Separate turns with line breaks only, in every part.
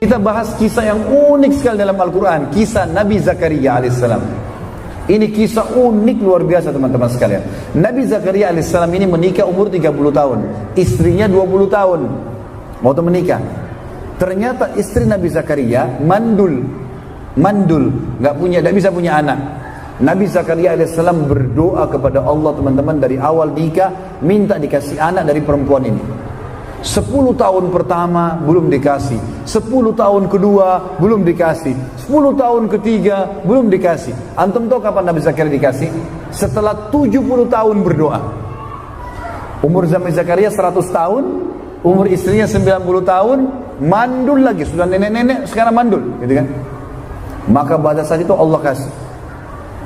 Kita bahas kisah yang unik sekali dalam Al-Quran, kisah Nabi Zakaria alaihissalam. Ini kisah unik luar biasa teman-teman sekalian. Nabi Zakaria alaihissalam ini menikah umur 30 tahun, istrinya 20 tahun waktu menikah. Ternyata istri Nabi Zakaria mandul, nggak bisa punya anak. Nabi Zakaria alaihissalam berdoa kepada Allah teman-teman dari awal nikah, minta dikasih anak dari perempuan ini. 10 tahun pertama belum dikasih, 10 tahun kedua belum dikasih, 10 tahun ketiga belum dikasih. Antum tahu kapan Nabi Zakaria dikasih? Setelah 70 tahun berdoa. Umur Nabi Zakaria 100 tahun, umur istrinya 90 tahun, mandul lagi, sudah nenek-nenek sekarang mandul, gitu kan? Maka pada saat itu Allah kasih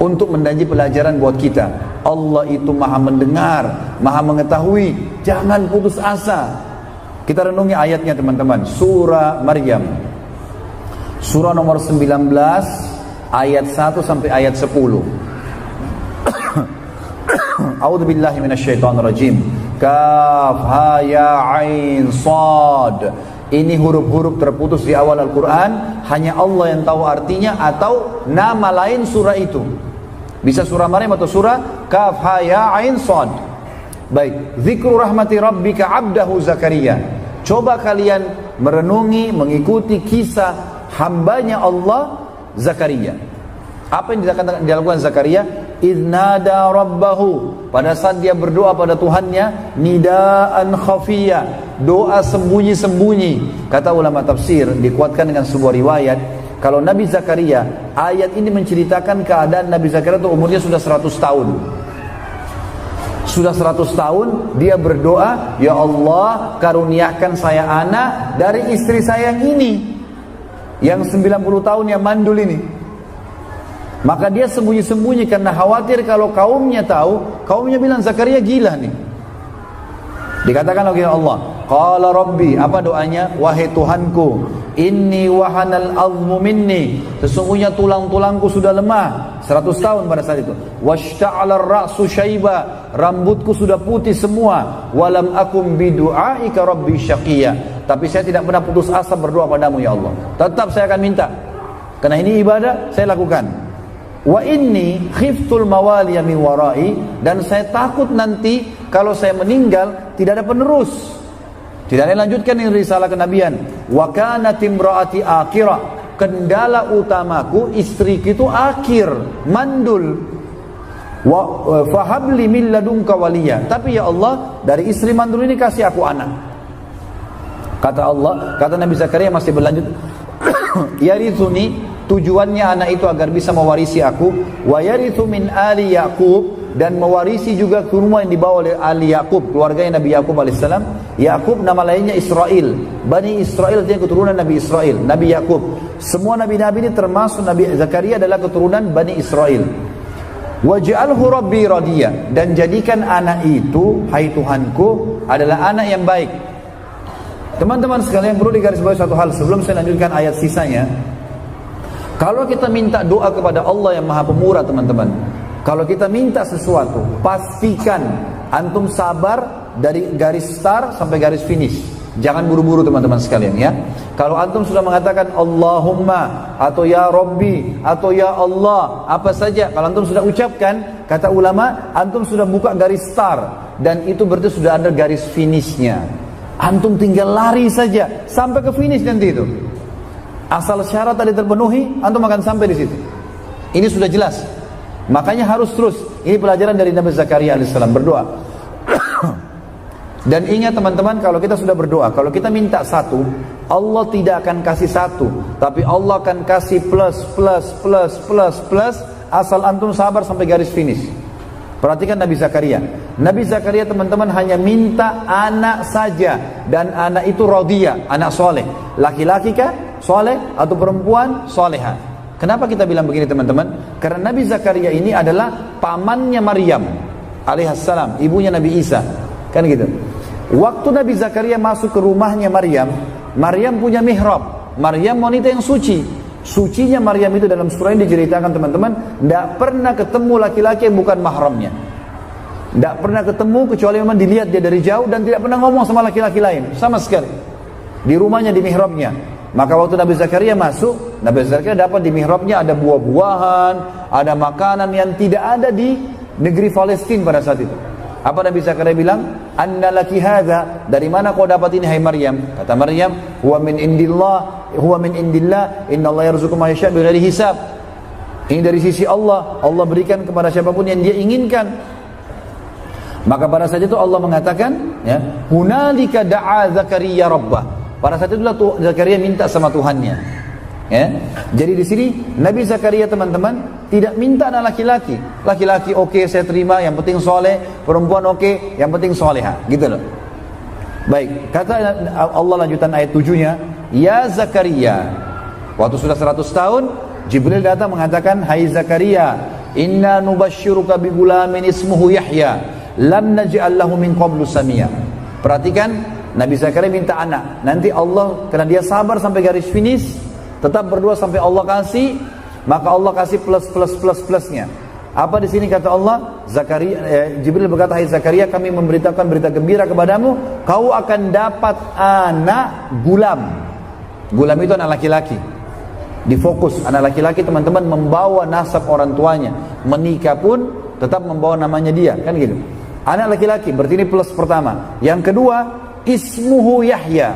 untuk menjadi pelajaran buat kita. Allah itu maha mendengar, maha mengetahui. Jangan putus asa. Kita renungi ayatnya teman-teman. Surah Maryam, surah nomor 19 ayat 1 sampai ayat 10. A'udzubillahi minasyaitonirrajim. Kaf ha ya ain sad. Ini huruf-huruf terputus di awal Al-Quran. Hanya Allah yang tahu artinya atau nama lain surah itu. Bisa surah Maryam atau surah Kaf ha ya ain sad. Baik, zikru rahmati rabbika abdahu Zakaria. Coba kalian merenungi, mengikuti kisah hambanya Allah Zakaria. Apa yang dilakukan Zakaria? Idnada rabbahu, pada saat dia berdoa pada Tuhannya, nidaan khafiyah, doa sembunyi-sembunyi. Kata ulama tafsir, dikuatkan dengan sebuah riwayat, kalau Nabi Zakaria, ayat ini menceritakan keadaan Nabi Zakaria itu umurnya sudah 100 tahun. Sudah 100 tahun dia berdoa, ya Allah karuniakan saya anak dari istri saya yang ini, yang 90 tahun yang mandul ini. Maka dia sembunyi-sembunyi karena khawatir kalau kaumnya tahu, kaumnya bilang Zakaria gila nih. Dikatakan oleh Allah, qala rabbi, apa doanya? Wahai Tuhanku, inni wahanal azmu minni, sesungguhnya tulang-tulangku sudah lemah. 100 tahun pada saat itu. Washta'ala ar-ra'su syaiba, rambutku sudah putih semua. Walam akum bidu'aika rabbi syaqiyya, tapi saya tidak pernah putus asa berdoa padamu ya Allah. Tetap saya akan minta, karena ini ibadah saya lakukan. Wa inni khiftul mawaliya min warai, dan saya takut nanti kalau saya meninggal tidak ada penerus, tidak ada yang lanjutkan yang risalah kenabian. Wa kanat imraati akhirah, kendala utamaku istriku itu akhir, mandul. Wa fahabli min ladunka waliya, tapi ya Allah dari istri mandul ini kasih aku anak. Kata Allah, kata Nabi Zakaria masih berlanjut, yarithuni, tujuannya anak itu agar bisa mewarisi aku, wa yarithu min ali Yaqub, dan mewarisi juga ke rumah yang dibawa oleh ali Yaqub, keluarganya Nabi Yaqub alaihissalam. Yaqub nama lainnya Israel, Bani Israel dia keturunan Nabi Israel, Nabi Yaqub. Semua nabi-nabi ini termasuk Nabi Zakaria adalah keturunan Bani Israel. Waj'alhu rabbi radiyah, dan jadikan anak itu, hai Tuhanku, adalah anak yang baik. Teman-teman sekalian, perlu digarisbawahi satu hal sebelum saya lanjutkan ayat sisanya. Kalau kita minta doa kepada Allah yang Maha Pemurah teman-teman, kalau kita minta sesuatu, pastikan antum sabar dari garis start sampai garis finish. Jangan buru-buru teman-teman sekalian ya. Kalau antum sudah mengatakan Allahumma atau ya Rabbi atau ya Allah, apa saja, kalau antum sudah ucapkan, kata ulama, antum sudah buka garis start, dan itu berarti sudah ada garis finishnya. Antum tinggal lari saja sampai ke finish nanti itu. Asal syarat tadi terpenuhi, antum akan sampai di situ. Ini sudah jelas. Makanya harus terus. Ini pelajaran dari Nabi Zakaria alaihissalam, berdoa. Dan ingat teman-teman, kalau kita sudah berdoa, kalau kita minta satu, Allah tidak akan kasih satu, tapi Allah akan kasih plus, asal antum sabar sampai garis finish. Perhatikan Nabi Zakaria. Nabi Zakaria teman-teman hanya minta anak saja, dan anak itu radiyah, anak soleh. Laki-laki kah? Soleh atau perempuan soleha. Kenapa kita bilang begini teman-teman? Karena Nabi Zakaria ini adalah pamannya Maryam alaihissalam, ibunya Nabi Isa, kan gitu. Waktu Nabi Zakaria masuk ke rumahnya Maryam, Maryam punya mihrab. Maryam wanita yang suci. Sucinya Maryam itu dalam surah ini diceritakan teman-teman, tidak pernah ketemu laki-laki yang bukan mahramnya. Tidak pernah ketemu kecuali memang dilihat dia dari jauh, dan tidak pernah ngomong sama laki-laki lain sama sekali. Di rumahnya, di mihrabnya. Maka waktu Nabi Zakaria masuk, Nabi Zakaria dapat di mihrabnya ada buah-buahan, ada makanan yang tidak ada di negeri Palestina pada saat itu. Apa Nabi Zakaria bilang? Anna laki hadza, dari mana kau dapat ini hai Maryam? Kata Maryam, huwa min indillah, innallaha yarzuqu man yasha' bighairi hisab. Ini dari sisi Allah, Allah berikan kepada siapapun yang dia inginkan. Maka pada saat itu Allah mengatakan, ya, hunalika da'a Zakaria rabbah. Pada saat itulah Zakaria minta sama Tuhannya. Ya. Jadi di sini Nabi Zakaria teman-teman tidak minta anak laki-laki. Laki-laki oke, saya terima, yang penting soleh. Perempuan oke, yang penting soleha. Gitu loh. Baik, kata Allah lanjutan ayat 7-nya, ya Zakaria. Waktu sudah 100 tahun, Jibril datang mengatakan, hai Zakaria, inna nubashiruka bi gulamin ismuhu Yahya, lam naj'al lahu min qablu samia. Perhatikan, Nabi Zakaria minta anak. Nanti Allah, karena dia sabar sampai garis finish, tetap berdoa sampai Allah kasih, maka Allah kasih plusnya. Apa di sini kata Allah? Jibril berkata, hai Zakaria, kami memberitakan berita gembira kepadamu, kau akan dapat anak gulam. Gulam itu anak laki-laki. Difokus, anak laki-laki teman-teman membawa nasab orang tuanya. Menikah pun tetap membawa namanya dia, kan gitu. Anak laki-laki, berarti ini plus pertama. Yang kedua, ismuhu Yahya.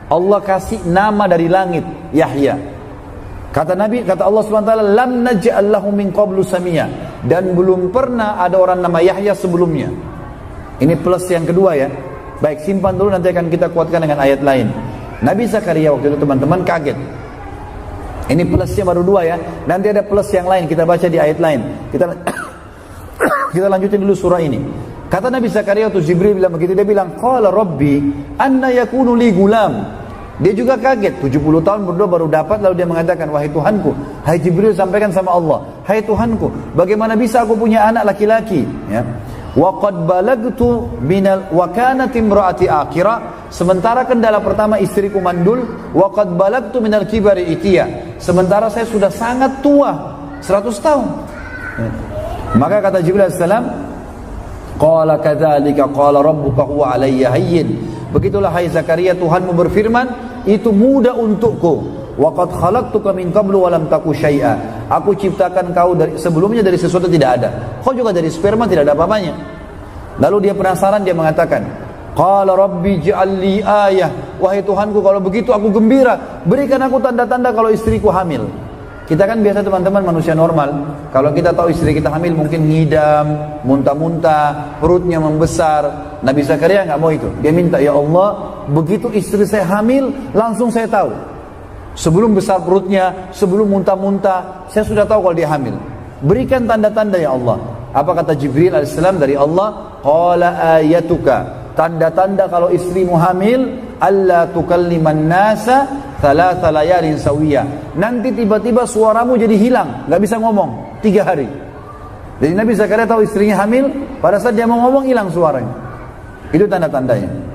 Allah kasih nama dari langit, Yahya. Kata Nabi, kata Allah SWT, lam naj'al lahu min qablu samia, dan belum pernah ada orang nama Yahya sebelumnya. Ini plus yang kedua ya. Baik, simpan dulu, nanti akan kita kuatkan dengan ayat lain. Nabi Zakaria waktu itu teman-teman kaget. Ini plusnya baru 2 ya. Nanti ada plus yang lain, kita baca di ayat lain. Kita lanjutin dulu surah ini. Kata Nabi Zakaria waktu Jibril bilang begitu, dia bilang, qala rabbi anna yakunu li gulam. Dia juga kaget, 70 tahun berdoa baru dapat, lalu dia mengatakan, wahai Tuhanku, hai Jibril sampaikan sama Allah, hai Tuhanku, bagaimana bisa aku punya anak laki-laki? Ya. Wa qad balagtu minal wa kanat imraati akhira, sementara kendala pertama istriku mandul, wa qad balagtu minal kibari itiya, sementara saya sudah sangat tua, 100 tahun. Ya. Maka kata Jibril alaihissalam, qala kadzalika qala rabbuka huwa alayya hayyin. Begitulah hai Zakaria, Tuhanmu berfirman, itu mudah untukku. Wa qad khalaqtuka min qablu wa lam taku syai'a. Aku ciptakan kau dari sebelumnya dari sesuatu tidak ada. Kau juga dari sperma tidak ada apa-apanya. Lalu dia penasaran, dia mengatakan, qala rabbi ij'al li ayah. Wahai Tuhanku, kalau begitu aku gembira, berikan aku tanda-tanda kalau istriku hamil. Kita kan biasa teman-teman manusia normal, kalau kita tahu istri kita hamil mungkin ngidam, muntah-muntah, perutnya membesar. Nabi Zakaria nggak mau itu. Dia minta, ya Allah, begitu istri saya hamil, langsung saya tahu. Sebelum besar perutnya, sebelum muntah-muntah, saya sudah tahu kalau dia hamil. Berikan tanda-tanda ya Allah. Apa kata Jibril alaihissalam dari Allah? Qala ayatuka, tanda-tanda kalau istrimu hamil, alla tukalliman nasa thalatha layalin sawiyah. Nanti tiba-tiba suaramu jadi hilang, nggak bisa ngomong 3 hari. Jadi Nabi Zakaria tahu istrinya hamil, pada saat dia mau ngomong hilang suaranya. Itu tanda-tandanya.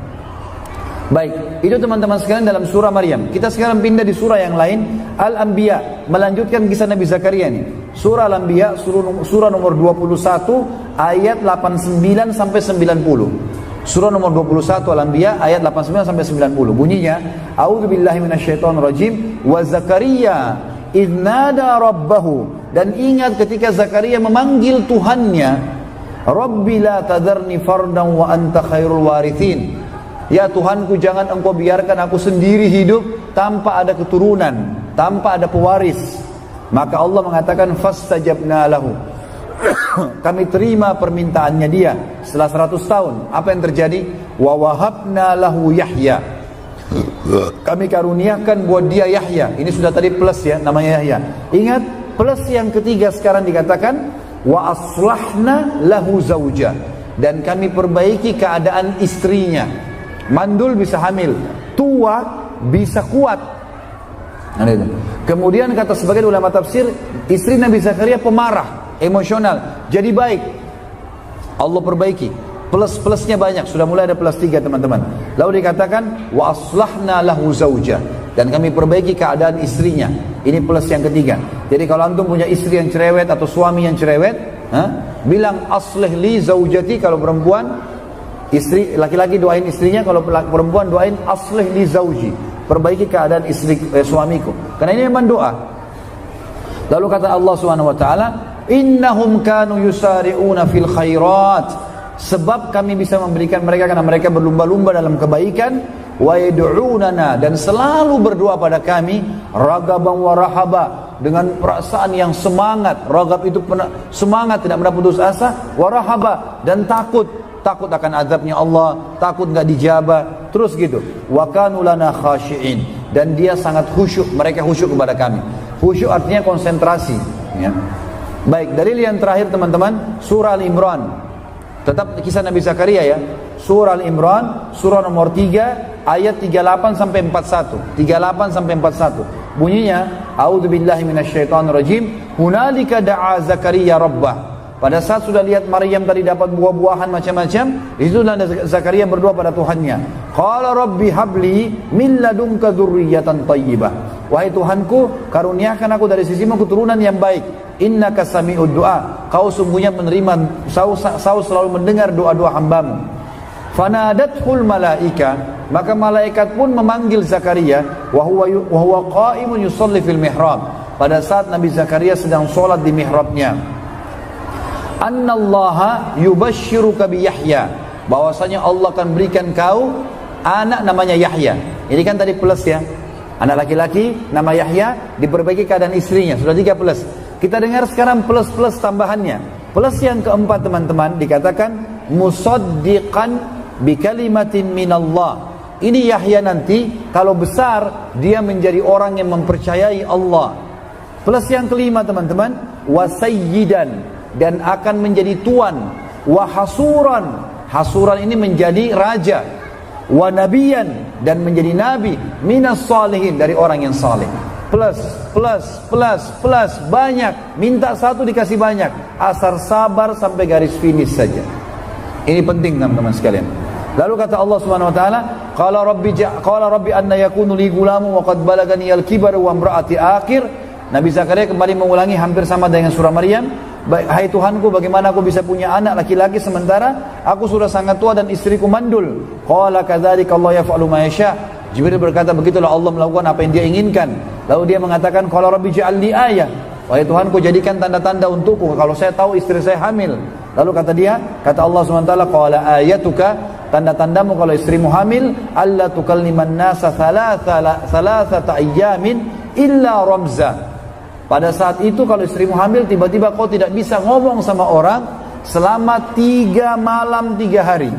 Baik, itu teman-teman sekalian dalam surah Maryam. Kita sekarang pindah di surah yang lain, Al-Anbiya, melanjutkan kisah Nabi Zakaria ini. Surah Al-Anbiya, surah nomor 21 ayat 89 sampai 90. Surah nomor 21 Al-Anbiya ayat 89 sampai 90. Bunyinya, a'udzubillahi minasyaitonirrajim, wa Zakaria idz nada rabbahu, dan ingat ketika Zakaria memanggil Tuhannya, Rabbi la tadarni fardan wa anta khairul warithin. Ya Tuhanku, jangan engkau biarkan aku sendiri hidup tanpa ada keturunan, tanpa ada pewaris. Maka Allah mengatakan fastajabna lahu. Kami terima permintaannya dia setelah 100 tahun. Apa yang terjadi? Wa wahabna lahu Yahya. Kami karuniakan buat dia Yahya. Ini sudah tadi plus ya, namanya Yahya. Ingat, plus yang ketiga sekarang dikatakan wa aslahna lahu zauja, dan kami perbaiki keadaan istrinya. Mandul bisa hamil, tua bisa kuat. Nah, itu. Kemudian kata sebagian ulama tafsir, istri Nabi Zakaria pemarah, emosional, jadi baik. Allah perbaiki. Plus-plusnya banyak, sudah mulai ada plus 3 teman-teman. Lalu dikatakan wa aslahna lahu zauja, dan kami perbaiki keadaan istrinya. Ini plus yang ketiga. Jadi kalau antum punya istri yang cerewet atau suami yang cerewet, bilang aslih li zaujati. Kalau perempuan, istri laki-laki doain istrinya, kalau perempuan doain aslih li zauji, perbaiki keadaan suamiku. Karena ini memang doa. Lalu kata Allah Subhanahu wa taala, innahum kanu yusari'una fil khairat, sebab kami bisa memberikan mereka karena mereka berlumba-lumba dalam kebaikan, wa yad'unana, dan selalu berdoa pada kami, ragaban wa rahaba, dengan perasaan yang semangat. Ragab itu semangat, tidak pernah putus asa, wa rahaba, dan takut akan azabnya Allah, takut enggak dijabah, terus gitu. Wa kanu lana khashi'in, dan dia sangat khusyuk, mereka khusyuk kepada kami. Khusyuk artinya konsentrasi, ya. Baik, dalil yang terakhir teman-teman, surah Al-Imran. Tetap kisah Nabi Zakaria ya. Surah Al-Imran, surah nomor 3, ayat 38 sampai 41. 38 sampai 41. Bunyinya, a'udzubillahi minasyaitonirrajim, hunalika da'a Zakaria rabbah. Pada saat sudah lihat Maryam tadi dapat buah-buahan macam-macam, itu Zakaria berdoa pada Tuhannya. Qala rabbi habli min ladunka dzurriyyatan thayyibah. Wahai Tuhanku, karuniakan aku dari sisimu keturunan yang baik. Innaka sami'ud du'a. Kau sungguhnya menerima, kau selalu mendengar doa-doa hambamu. Fanadathul malaika, maka malaikat pun memanggil Zakaria, wa huwa qa'imun yusalli fil mihrab. Pada saat Nabi Zakaria sedang sholat di mihrabnya. Annallaha yubashshiruka bi Yahya, bahwasanya Allah akan berikan kau anak namanya Yahya. Ini kan tadi plus ya, anak laki-laki nama Yahya, diperbaiki keadaan istrinya, sudah 3 plus. Kita dengar sekarang plus-plus tambahannya. Plus yang keempat teman-teman, dikatakan musaddiqan bi kalimatin minallah. Ini Yahya nanti kalau besar dia menjadi orang yang mempercayai Allah. Plus yang kelima teman-teman, wasayyidan, dan akan menjadi tuan, wa hasuran, hasuran ini menjadi raja, wa nabiyan, dan menjadi nabi, minas salihin, dari orang yang saleh. Plus, banyak, minta satu dikasih banyak, asal sabar sampai garis finish saja. Ini penting teman-teman sekalian. Lalu kata Allah Subhanahu wa taala, qala rabbi anna yakunu li gulamu wa qad balagani al-kibaru wa imraati akhir. Nabi Zakaria kembali mengulangi hampir sama dengan surah Maryam. Hai Tuhanku, bagaimana aku bisa punya anak laki-laki sementara aku sudah sangat tua dan istriku mandul. Qala kadzalika Allah yaf'alu ma yasha. Jibril berkata, begitulah Allah melakukan apa yang dia inginkan. Lalu dia mengatakan, qala rabbi ja'al li ayah. Wahai Tuhanku, jadikan tanda-tanda untukku kalau saya tahu istri saya hamil. Lalu kata Allah SWT, qala ayatuka, tanda-tandamu kalau istrimu hamil, alla tukalliman nasa thalathata ayyamin illa ramza. Pada saat itu kalau istrimu hamil, tiba-tiba kau tidak bisa ngomong sama orang selama 3 malam 3 hari.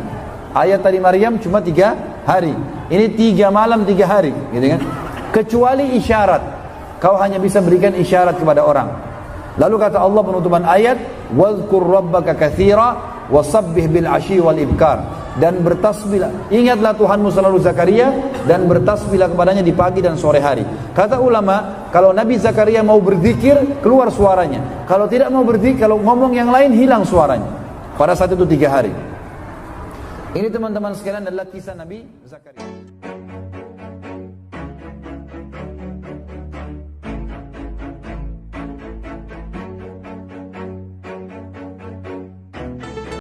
Ayat tadi Maryam cuma 3 hari. Ini 3 malam 3 hari, gitu kan? Kecuali isyarat. Kau hanya bisa berikan isyarat kepada orang. Lalu kata Allah penutupan ayat, "Wadhkur rabbaka katsira wasabbih bil 'ashyi wal ibkar." Dan bertasbihlah, ingatlah Tuhanmu selalu Zakaria, dan bertasbihlah kepadanya di pagi dan sore hari. Kata ulama, kalau Nabi Zakaria mau berzikir, keluar suaranya. Kalau tidak mau berzikir, kalau ngomong yang lain, hilang suaranya. Pada saat itu 3 hari. Ini teman-teman sekalian adalah kisah Nabi Zakaria.